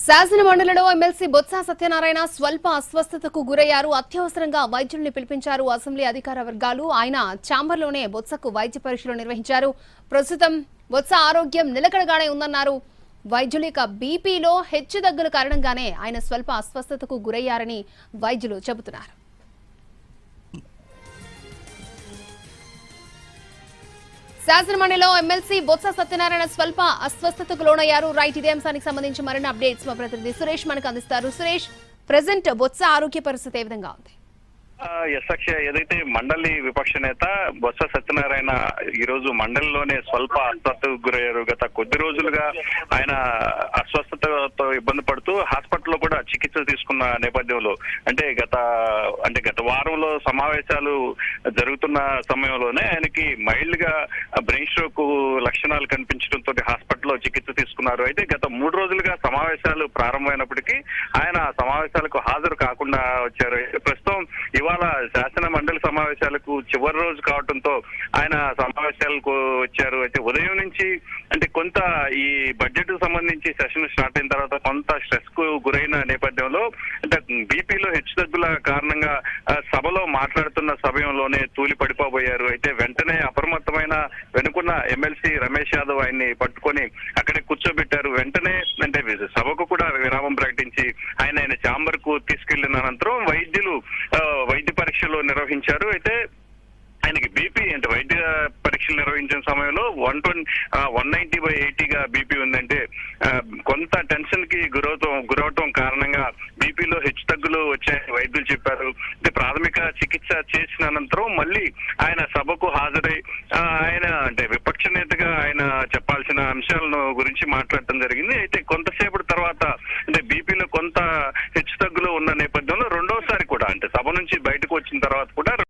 శాసన మండలిలో ఎమ్మెల్సీ బొత్స సత్యనారాయణ స్వల్ప అస్వస్థతకు గురయ్యారు. అత్యవసరంగా వైద్యుల్ని పిలిపించారు అసెంబ్లీ అధికార వర్గాలు. ఆయన ఛాంబర్లోనే బొత్సకు వైద్య పరీక్షలు నిర్వహించారు. ప్రస్తుతం బొత్స ఆరోగ్యం నిలకడగానే ఉందన్నారు వైద్యులు. ఇక బీపీలో హెచ్చుతగ్గుల కారణంగానే ఆయన స్వల్ప అస్వస్థతకు గురయ్యారని వైద్యులు చెబుతున్నారు. శాసనమండలిలో ఎమ్మెల్సీ బొత్స సత్యనారాయణ స్వల్ప అస్వస్థతకు లోనయ్యారు. రైట్, ఇదే అంశానికి సంబంధించి మరిన్ని అప్డేట్స్ మా ప్రతినిధి సురేష్ మనకు అందిస్తారు. సురేష్, ప్రెజెంట్ బొత్స ఆరోగ్య పరిస్థితి ఏ విధంగా ఉంది? ఏదైతే మండలి విపక్ష నేత బొత్స సత్యనారాయణ ఈ రోజు మండలిలోనే స్వల్ప అస్వస్థతకు గురయ్యారు. గత కొద్ది రోజులుగా ఆయన అస్వస్థతతో ఇబ్బంది పడుతూ హాస్పిటల్లో కూడా చికిత్స తీసుకున్న నేపథ్యంలో గత వారంలో సమావేశాలు జరుగుతున్న సమయంలోనే ఆయనకి మైల్డ్ గా బ్రెయిన్ స్ట్రోక్ లక్షణాలు కనిపించడంతో హాస్పిటల్లో చికిత్స తీసుకున్నారు. అయితే గత 3 రోజులుగా సమావేశాలు ప్రారంభమైనప్పటికీ ఆయన సమావేశాలకు హాజరు కాకుండా వచ్చారు. ప్రస్తుతం ఇవాళ శాసన మండలి సమావేశాలకు చివరి రోజు కావడంతో ఆయన సమావేశాలకు వచ్చారు. అయితే ఉదయం నుంచి కొంత ఈ బడ్జెట్ కు సంబంధించి సెషన్ స్టార్ట్ అయిన తర్వాత కొంత స్ట్రెస్ కు గురైన నేపథ్యంలో బీపీలో హెచ్చుతగ్గుల కారణంగా సభలో మాట్లాడుతున్న సమయంలోనే తూలి పడిపోబోయారు. అయితే వెంటనే అప్రమత్తమైన వెనుకున్న ఎమ్మెల్సీ రమేష్ యాదవ్ ఆయన్ని పట్టుకొని అక్కడే కూర్చోబెట్టారు. వెంటనే సభకు కూడా విరామం ప్రకటించి ఆయన ఛాంబర్ కు తీసుకెళ్లిన అనంతరం వైద్య పరీక్షలు నిర్వహించారు. అయితే ఆయనకి బీపీ వైద్య పరీక్షలు నిర్వహించిన సమయంలో 190/80గా బీపీ ఉందంటే కొంత టెన్షన్ కి గురవటం కారణంగా బీపీలో హెచ్చుతగ్గులు వచ్చాయని వైద్యులు చెప్పారు. ప్రాథమిక చికిత్స చేసిన అనంతరం మళ్ళీ ఆయన సభకు హాజరై ఆయన విపక్ష నేతగా ఆయన చెప్పాల్సిన అంశాలను గురించి మాట్లాడటం జరిగింది. అయితే కొంతసేపటి తర్వాత బీపీలో కొంత హెచ్చుతగ్గులు ఉన్న నేపథ్యంలో రెండోసారి కూడా సభ నుంచి బయటకు వచ్చిన తర్వాత కూడా